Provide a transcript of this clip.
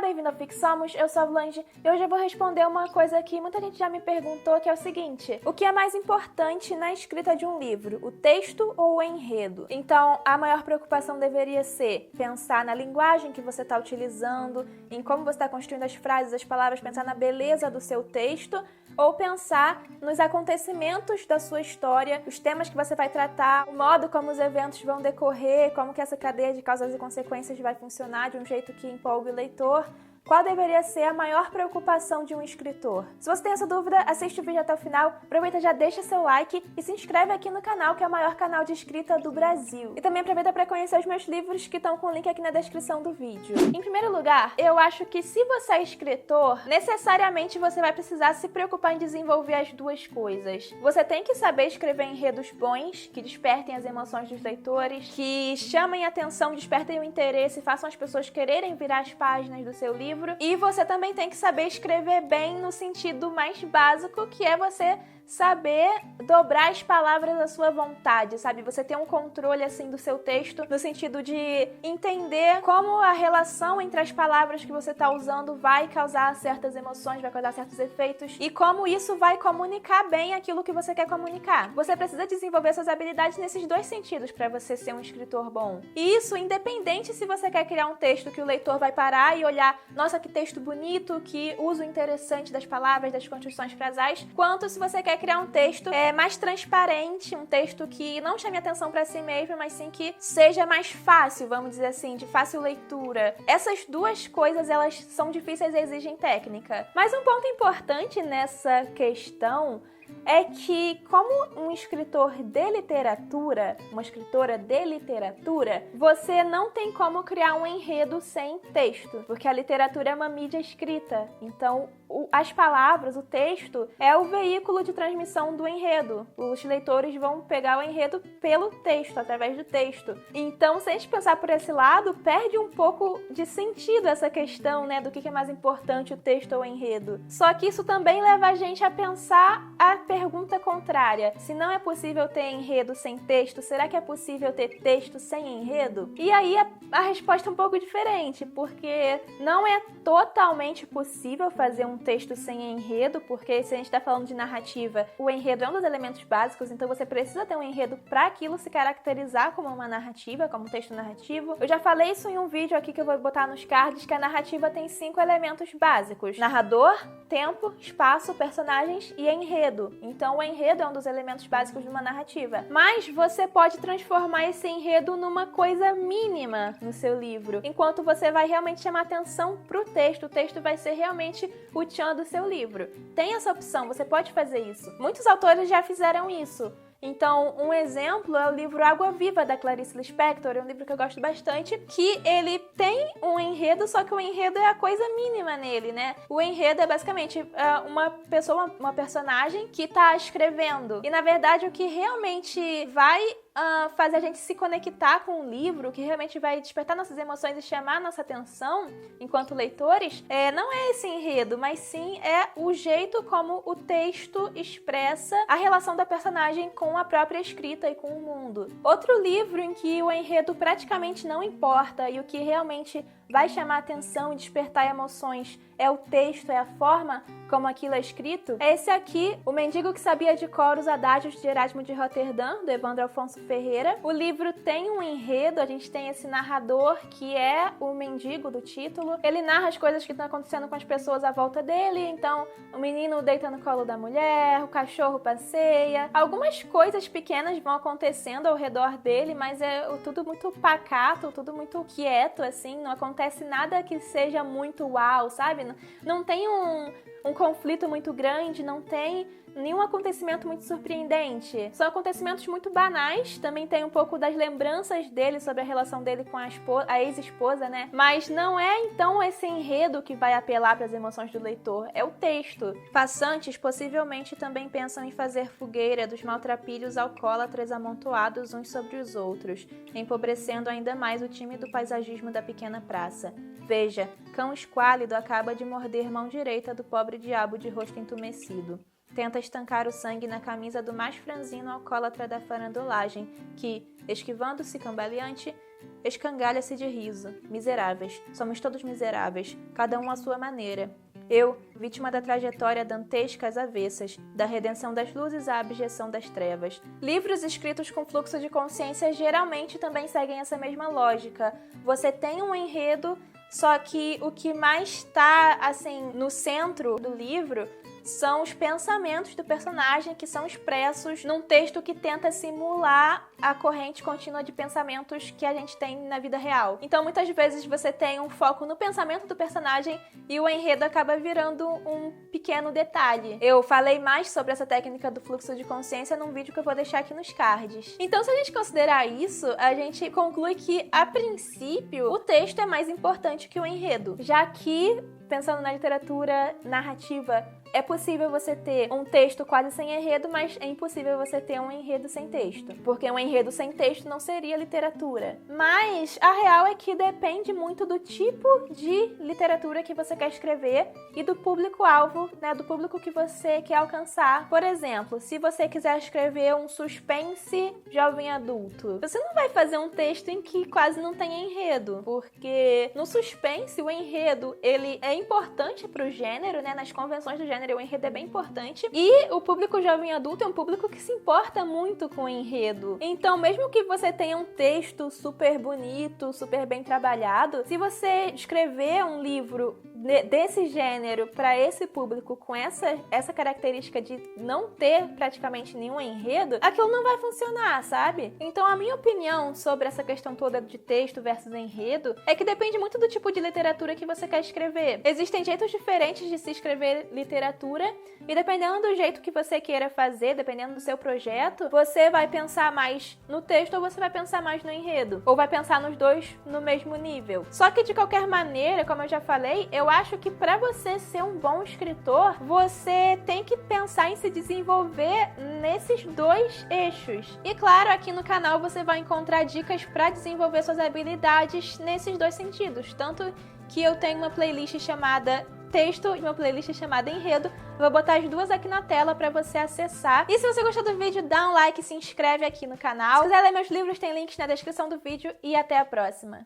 bem-vindo ao Fixamos, eu sou a Blanche e hoje eu vou responder uma coisa que muita gente já me perguntou, que é o seguinte: o que é mais importante na escrita de um livro, o texto ou o enredo? Então, a maior preocupação deveria ser pensar na linguagem que você está utilizando, em como você está construindo as frases, as palavras, pensar na beleza do seu texto, ou pensar nos acontecimentos da sua história, os temas que você vai tratar, o modo como os eventos vão decorrer, como que essa cadeia de causas e consequências vai funcionar de um jeito que empolgue o leitor. Qual deveria ser a maior preocupação de um escritor? Se você tem essa dúvida, assiste o vídeo até o final, aproveita, já deixa seu like e se inscreve aqui no canal, que é o maior canal de escrita do Brasil. E também aproveita para conhecer os meus livros que estão com o link aqui na descrição do vídeo. Em primeiro lugar, eu acho que se você é escritor, necessariamente você vai precisar se preocupar em desenvolver as duas coisas. Você tem que saber escrever enredos bons, que despertem as emoções dos leitores, que chamem a atenção, despertem o interesse, façam as pessoas quererem virar as páginas do seu livro. E você também tem que saber escrever bem no sentido mais básico, que é você saber dobrar as palavras à sua vontade, sabe? Você ter um controle, assim, do seu texto, no sentido de entender como a relação entre as palavras que você está usando vai causar certas emoções, vai causar certos efeitos, e como isso vai comunicar bem aquilo que você quer comunicar. Você precisa desenvolver suas habilidades nesses dois sentidos para você ser um escritor bom. E isso independente se você quer criar um texto que o leitor vai parar e olhar, nossa, que texto bonito, que uso interessante das palavras, das construções frasais, quanto se você quer criar um texto mais transparente, um texto que não chame atenção para si mesmo, mas sim que seja mais fácil, vamos dizer assim, de fácil leitura. Essas duas coisas, elas são difíceis e exigem técnica. Mas um ponto importante nessa questão é que, como um escritor de literatura, uma escritora de literatura, você não tem como criar um enredo sem texto, porque a literatura é uma mídia escrita. Então, as palavras, o texto, é o veículo de transmissão do enredo. Os leitores vão pegar o enredo pelo texto, através do texto. Então, se a gente pensar por esse lado, perde um pouco de sentido essa questão, né, do que é mais importante, o texto ou o enredo. Só que isso também leva a gente a pensar a pergunta contrária: se não é possível ter enredo sem texto, será que é possível ter texto sem enredo? E aí a resposta é um pouco diferente, porque não é totalmente possível fazer um texto sem enredo, porque se a gente está falando de narrativa, o enredo é um dos elementos básicos, então você precisa ter um enredo para aquilo se caracterizar como uma narrativa, como um texto narrativo. Eu já falei isso em um vídeo aqui que eu vou botar nos cards, que a narrativa tem 5 elementos básicos: narrador, tempo, espaço, personagens e enredo. Então o enredo é um dos elementos básicos de uma narrativa. Mas você pode transformar esse enredo numa coisa mínima no seu livro, enquanto você vai realmente chamar atenção pro texto. O texto vai ser realmente o tchan do seu livro. Tem essa opção, você pode fazer isso. Muitos autores já fizeram isso. Então, um exemplo é o livro Água Viva, da Clarice Lispector. É um livro que eu gosto bastante, que ele tem um enredo, só que o enredo é a coisa mínima nele, né? O enredo é basicamente uma pessoa, uma personagem que tá escrevendo. E, na verdade, o que realmente vai fazer a gente se conectar com o livro, que realmente vai despertar nossas emoções e chamar nossa atenção enquanto leitores, não é esse enredo, mas sim é o jeito como o texto expressa a relação da personagem com a própria escrita e com o mundo. Outro livro em que o enredo praticamente não importa e o que realmente vai chamar atenção e despertar emoções é o texto, é a forma como aquilo é escrito, é esse aqui, O Mendigo que Sabia de Cor os Adágios de Erasmo de Roterdã, do Evandro Afonso Ferreira. O livro tem um enredo, a gente tem esse narrador que é o mendigo do título. Ele narra as coisas que estão acontecendo com as pessoas à volta dele, então o menino deita no colo da mulher, o cachorro passeia, algumas coisas pequenas vão acontecendo ao redor dele, mas é tudo muito pacato, tudo muito quieto, assim, não acontece nada que seja muito uau, sabe? Não tem um conflito muito grande, não tem nenhum acontecimento muito surpreendente. São acontecimentos muito banais, também tem um pouco das lembranças dele sobre a relação dele com a ex-esposa, né? Mas não é então esse enredo que vai apelar para as emoções do leitor, é o texto. Passantes possivelmente também pensam em fazer fogueira dos maltrapilhos alcoólatras amontoados uns sobre os outros, empobrecendo ainda mais o tímido paisagismo da pequena praça. Veja, cão esquálido acaba de morder mão direita do pobre diabo de rosto entumecido. Tenta estancar o sangue na camisa do mais franzino alcoólatra da farandolagem, que, esquivando-se cambaleante, escangalha-se de riso. Miseráveis. Somos todos miseráveis, cada um à sua maneira. Eu, vítima da trajetória dantesca às avessas, da redenção das luzes à abjeção das trevas. Livros escritos com fluxo de consciência geralmente também seguem essa mesma lógica. Você tem um enredo, só que o que mais está, assim, no centro do livro são os pensamentos do personagem que são expressos num texto que tenta simular a corrente contínua de pensamentos que a gente tem na vida real. Então, muitas vezes você tem um foco no pensamento do personagem e o enredo acaba virando um pequeno detalhe. Eu falei mais sobre essa técnica do fluxo de consciência num vídeo que eu vou deixar aqui nos cards. Então, se a gente considerar isso, a gente conclui que, a princípio, o texto é mais importante que o enredo, já que, pensando na literatura narrativa, é possível você ter um texto quase sem enredo, mas é impossível você ter um enredo sem texto. Porque um enredo sem texto não seria literatura. Mas a real é que depende muito do tipo de literatura que você quer escrever e do público-alvo, né, do público que você quer alcançar. Por exemplo, se você quiser escrever um suspense jovem adulto, você não vai fazer um texto em que quase não tem enredo. Porque no suspense, o enredo, ele é importante pro gênero, né, nas convenções do gênero, o enredo é bem importante. E o público jovem adulto é um público que se importa muito com o enredo. Então, mesmo que você tenha um texto super bonito, super bem trabalhado, se você escrever um livro desse gênero para esse público com essa característica de não ter praticamente nenhum enredo, aquilo não vai funcionar, sabe? Então, a minha opinião sobre essa questão toda de texto versus enredo é que depende muito do tipo de literatura que você quer escrever. Existem jeitos diferentes de se escrever literatura e dependendo do jeito que você queira fazer, dependendo do seu projeto, você vai pensar mais no texto ou você vai pensar mais no enredo, ou vai pensar nos dois no mesmo nível. Só que de qualquer maneira, como eu já falei, eu acho que para você ser um bom escritor, você tem que pensar em se desenvolver nesses dois eixos. E claro, aqui no canal você vai encontrar dicas para desenvolver suas habilidades nesses dois sentidos, tanto que eu tenho uma playlist chamada texto e uma playlist chamada enredo. Eu vou botar as duas aqui na tela para você acessar. E se você gostou do vídeo, dá um like e se inscreve aqui no canal. Se quiser ler meus livros, tem links na descrição do vídeo e até a próxima.